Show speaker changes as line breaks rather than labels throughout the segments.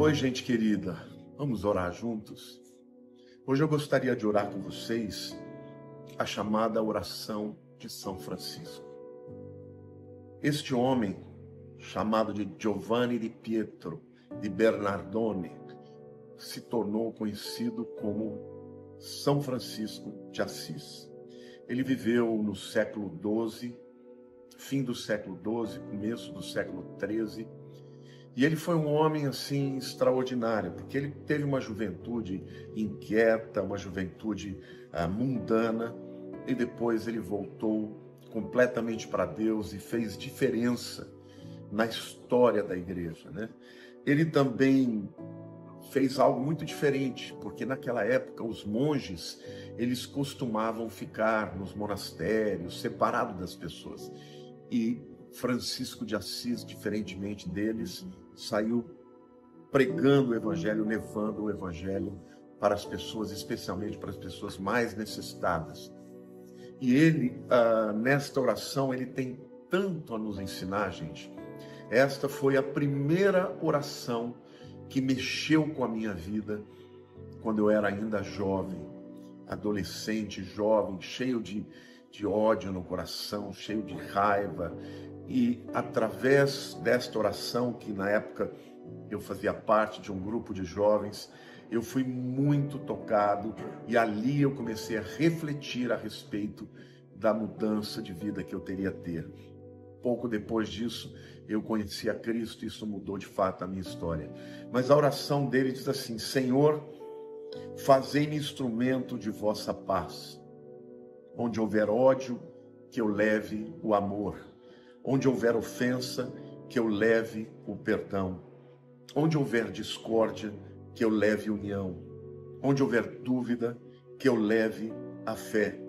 Oi, gente querida, vamos orar juntos? Hoje eu gostaria de orar com vocês a chamada oração de São Francisco. Este homem, chamado de Giovanni di Pietro di Bernardone, se tornou conhecido como São Francisco de Assis. Ele viveu no século XII, fim do século XII, começo do século XIII, e ele foi um homem assim extraordinário, porque ele teve uma juventude inquieta, uma juventude mundana, e depois ele voltou completamente para Deus e fez diferença na história da igreja, né? Ele também fez algo muito diferente, porque naquela época os monges, eles costumavam ficar nos monastérios, separados das pessoas. E Francisco de Assis, diferentemente deles, saiu pregando o evangelho, levando o evangelho para as pessoas, especialmente para as pessoas mais necessitadas. E ele, nesta oração, ele tem tanto a nos ensinar, gente. Esta foi a primeira oração que mexeu com a minha vida quando eu era ainda jovem, adolescente, jovem, cheio de ódio no coração, cheio de raiva. E através desta oração, que na época eu fazia parte de um grupo de jovens, eu fui muito tocado e ali eu comecei a refletir a respeito da mudança de vida que eu teria a ter. Pouco depois disso, eu conheci a Cristo e isso mudou de fato a minha história. Mas a oração dele diz assim: Senhor, fazei-me instrumento de vossa paz. Onde houver ódio, que eu leve o amor. Onde houver ofensa, que eu leve o perdão. Onde houver discórdia, que eu leve união. Onde houver dúvida, que eu leve a fé.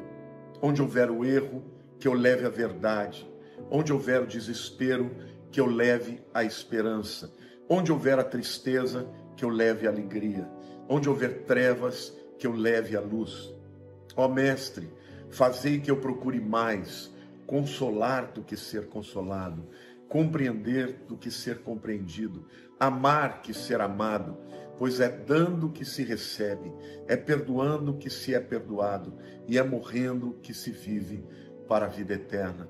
Onde houver o erro, que eu leve a verdade. Onde houver o desespero, que eu leve a esperança. Onde houver a tristeza, que eu leve a alegria. Onde houver trevas, que eu leve a luz. Ó Mestre, fazei que eu procure mais consolar do que ser consolado, compreender do que ser compreendido, amar que ser amado, pois é dando que se recebe, é perdoando que se é perdoado, e é morrendo que se vive para a vida eterna.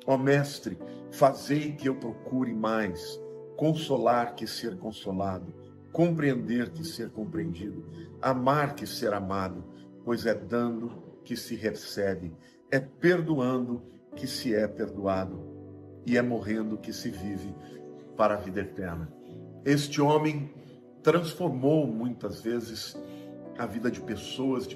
Ó Mestre, fazei que eu procure mais consolar que ser consolado, compreender que ser compreendido, amar que ser amado, pois é dando que se recebe, é perdoando que se é perdoado, e é morrendo que se vive para a vida eterna. Este homem transformou muitas vezes a vida de pessoas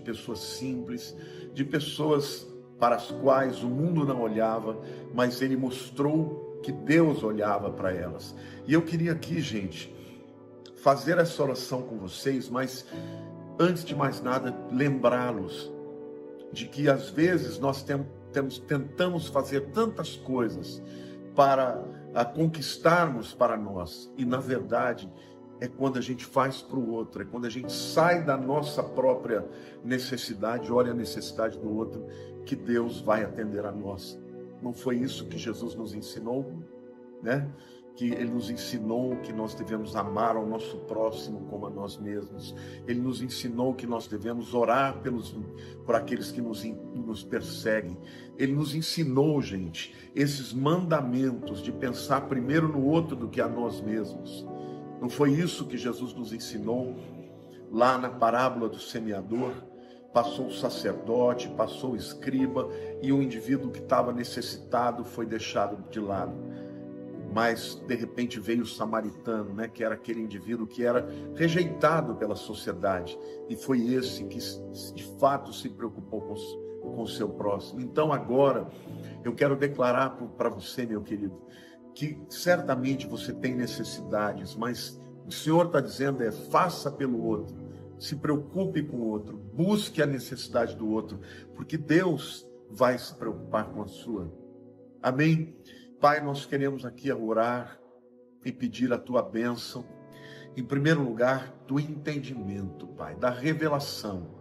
simples, de pessoas para as quais o mundo não olhava, mas ele mostrou que Deus olhava para elas. E eu queria aqui, gente, fazer essa oração com vocês, mas antes de mais nada, lembrá-los de que às vezes nós tentamos fazer tantas coisas para conquistarmos para nós, e na verdade é quando a gente faz para o outro, é quando a gente sai da nossa própria necessidade, olha a necessidade do outro, que Deus vai atender a nós. Não foi isso que Jesus nos ensinou, né? Que Ele nos ensinou que nós devemos amar ao nosso próximo como a nós mesmos. Ele nos ensinou que nós devemos orar por aqueles que nos perseguem. Ele nos ensinou, gente, esses mandamentos de pensar primeiro no outro do que a nós mesmos. Não foi isso que Jesus nos ensinou lá na parábola do semeador? Passou o sacerdote, passou o escriba, e o indivíduo que estava necessitado foi deixado de lado. Mas de repente veio o samaritano, né, que era aquele indivíduo que era rejeitado pela sociedade, e foi esse que de fato se preocupou com o seu próximo. Então agora eu quero declarar para você, meu querido, que certamente você tem necessidades, mas o Senhor está dizendo faça pelo outro, se preocupe com o outro, busque a necessidade do outro, porque Deus vai se preocupar com a sua. Amém? Pai, nós queremos aqui orar e pedir a Tua bênção, em primeiro lugar, do entendimento, Pai, da revelação.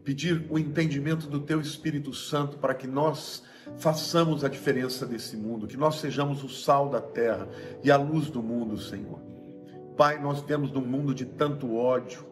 Pedir o entendimento do Teu Espírito Santo para que nós façamos a diferença desse mundo, que nós sejamos o sal da terra e a luz do mundo, Senhor. Pai, nós temos num mundo de tanto ódio,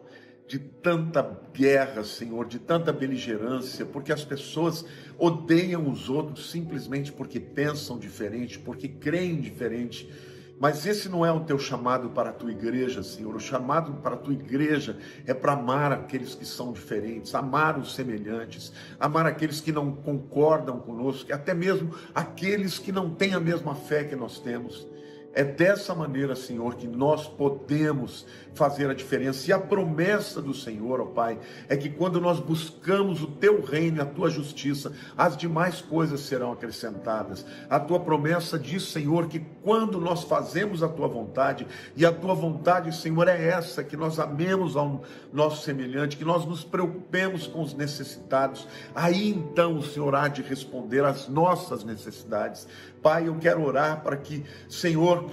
de tanta guerra, Senhor, de tanta beligerância, porque as pessoas odeiam os outros simplesmente porque pensam diferente, porque creem diferente. Mas esse não é o teu chamado para a tua igreja, Senhor. O chamado para a tua igreja é para amar aqueles que são diferentes, amar os semelhantes, amar aqueles que não concordam conosco, até mesmo aqueles que não têm a mesma fé que nós temos. É dessa maneira, Senhor, que nós podemos fazer a diferença. E a promessa do Senhor, ó Pai, é que quando nós buscamos o Teu reino e a Tua justiça, as demais coisas serão acrescentadas. A Tua promessa diz, Senhor, que quando nós fazemos a Tua vontade, e a Tua vontade, Senhor, é essa, que nós amemos ao nosso semelhante, que nós nos preocupemos com os necessitados, aí então o Senhor há de responder às nossas necessidades. Pai, eu quero orar para que, Senhor,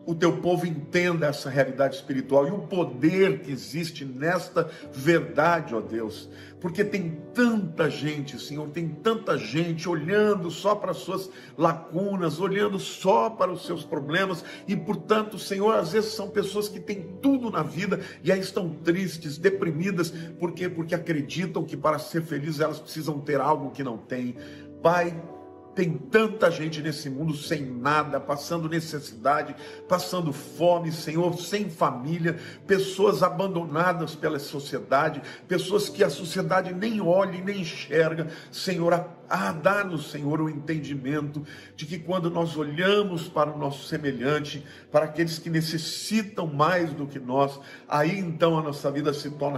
o teu povo entenda essa realidade espiritual e o poder que existe nesta verdade, ó Deus, porque tem tanta gente, Senhor, tem tanta gente olhando só para as suas lacunas, olhando só para os seus problemas e, portanto, Senhor, às vezes são pessoas que têm tudo na vida e aí estão tristes, deprimidas, por quê? Porque acreditam que para ser felizes elas precisam ter algo que não têm. Pai, tem tanta gente nesse mundo sem nada, passando necessidade, passando fome, Senhor, sem família, pessoas abandonadas pela sociedade, pessoas que a sociedade nem olha e nem enxerga. Senhor, dá-nos, Senhor, o entendimento de que quando nós olhamos para o nosso semelhante, para aqueles que necessitam mais do que nós, aí então a nossa vida se torna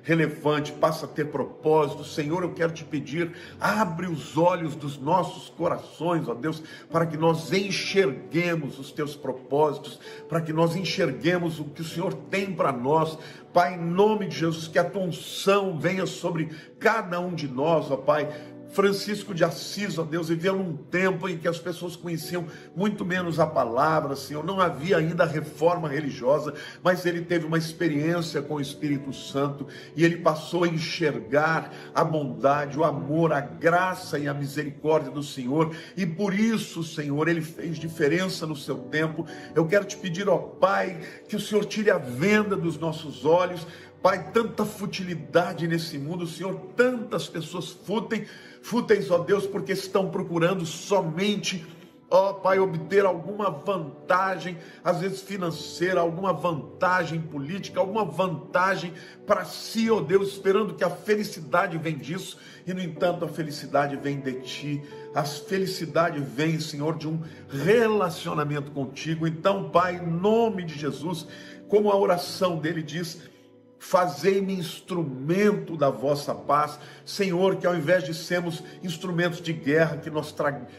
relevante, passa a ter propósito. Senhor, eu quero te pedir, abre os olhos dos nossos corações, ó Deus, para que nós enxerguemos os teus propósitos, para que nós enxerguemos o que o Senhor tem para nós. Pai, em nome de Jesus, que a tua unção venha sobre cada um de nós, ó Pai. Francisco de Assis, ó Deus, viveu num tempo em que as pessoas conheciam muito menos a palavra, Senhor, não havia ainda a reforma religiosa, mas ele teve uma experiência com o Espírito Santo e ele passou a enxergar a bondade, o amor, a graça e a misericórdia do Senhor, e por isso, Senhor, ele fez diferença no seu tempo. Eu quero te pedir, ó Pai, que o Senhor tire a venda dos nossos olhos. Pai, tanta futilidade nesse mundo, Senhor, tantas pessoas fúteis, ó Deus, porque estão procurando somente, ó Pai, obter alguma vantagem, às vezes financeira, alguma vantagem política, alguma vantagem para si, ó Deus, esperando que a felicidade vem disso, e no entanto a felicidade vem de Ti, a felicidade vem, Senhor, de um relacionamento contigo. Então, Pai, em nome de Jesus, como a oração dele diz, fazei-me instrumento da vossa paz, Senhor, que ao invés de sermos instrumentos de guerra, que nós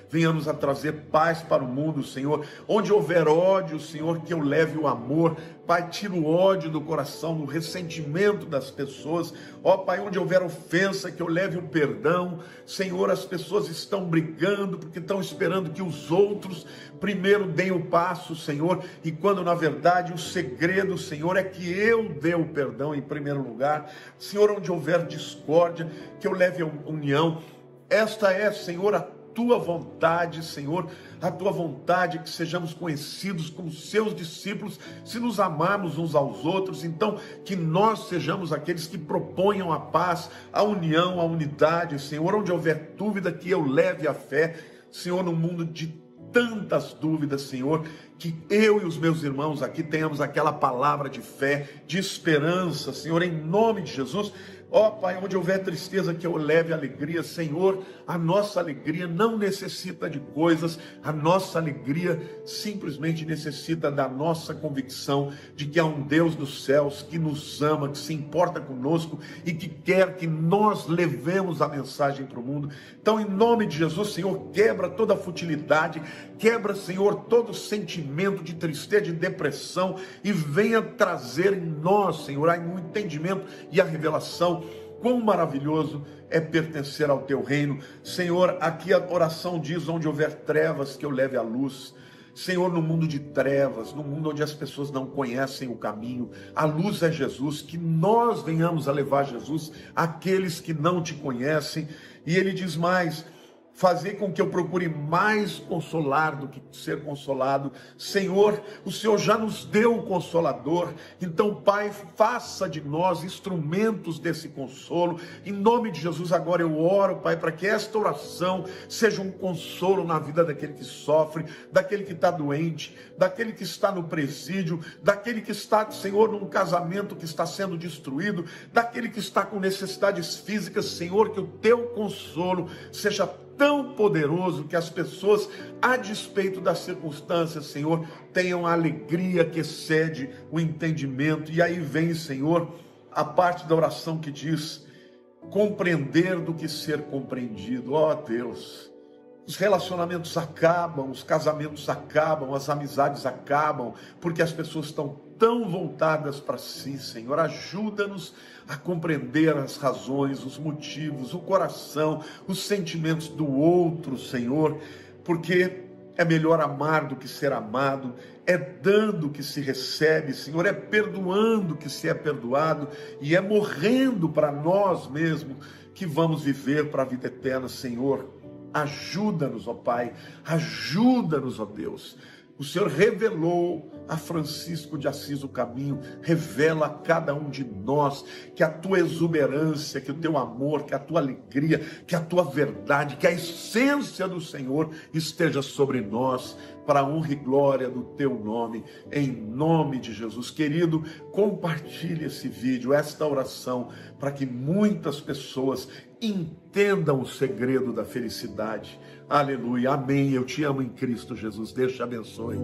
venhamos a trazer paz para o mundo, Senhor. Onde houver ódio, Senhor, que eu leve o amor. Pai, tira o ódio do coração, o ressentimento das pessoas. Ó Pai, onde houver ofensa, que eu leve o perdão. Senhor, as pessoas estão brigando porque estão esperando que os outros primeiro deem o passo, Senhor, e quando na verdade o segredo, Senhor, é que eu dê o perdão em primeiro lugar. Senhor, onde houver discórdia, que eu leve a união. Esta é, Senhor, a tua vontade, Senhor, a tua vontade, que sejamos conhecidos como seus discípulos, se nos amarmos uns aos outros. Então, que nós sejamos aqueles que proponham a paz, a união, a unidade, Senhor. Onde houver dúvida, que eu leve a fé, Senhor, no mundo de tantas dúvidas, Senhor, que eu e os meus irmãos aqui tenhamos aquela palavra de fé, de esperança, Senhor, em nome de Jesus. Ó Pai, onde houver tristeza, que eu leve alegria. Senhor, a nossa alegria não necessita de coisas, a nossa alegria simplesmente necessita da nossa convicção de que há um Deus dos céus que nos ama, que se importa conosco e que quer que nós levemos a mensagem para o mundo. Então, em nome de Jesus, Senhor, quebra toda a futilidade, quebra, Senhor, todo sentimento de tristeza, de depressão, e venha trazer em nós, Senhor, um entendimento e a revelação. Quão maravilhoso é pertencer ao teu reino. Senhor, aqui a oração diz, onde houver trevas, que eu leve a luz. Senhor, no mundo de trevas, no mundo onde as pessoas não conhecem o caminho, a luz é Jesus, que nós venhamos a levar Jesus àqueles que não te conhecem. E ele diz mais, fazer com que eu procure mais consolar do que ser consolado. Senhor, o Senhor já nos deu o Consolador, então, Pai, faça de nós instrumentos desse consolo. Em nome de Jesus, agora eu oro, Pai, para que esta oração seja um consolo na vida daquele que sofre, daquele que está doente, daquele que está no presídio, daquele que está, Senhor, num casamento que está sendo destruído, daquele que está com necessidades físicas. Senhor, que o teu consolo seja tão poderoso que as pessoas, a despeito das circunstâncias, Senhor, tenham a alegria que excede o entendimento. E aí vem, Senhor, a parte da oração que diz: compreender do que ser compreendido. Ó Deus, os relacionamentos acabam, os casamentos acabam, as amizades acabam, porque as pessoas estão tão voltadas para si. Senhor, ajuda-nos a compreender as razões, os motivos, o coração, os sentimentos do outro, Senhor, porque é melhor amar do que ser amado, é dando que se recebe, Senhor, é perdoando que se é perdoado, e é morrendo para nós mesmos que vamos viver para a vida eterna. Senhor, ajuda-nos, ó Pai, ajuda-nos, ó Deus. O Senhor revelou a Francisco de Assis o caminho, revela a cada um de nós que a tua exuberância, que o teu amor, que a tua alegria, que a tua verdade, que a essência do Senhor esteja sobre nós, para a honra e glória do teu nome, em nome de Jesus. Querido, compartilhe esse vídeo, esta oração, para que muitas pessoas entendam o segredo da felicidade. Aleluia, amém. Eu te amo em Cristo Jesus. Deus te abençoe.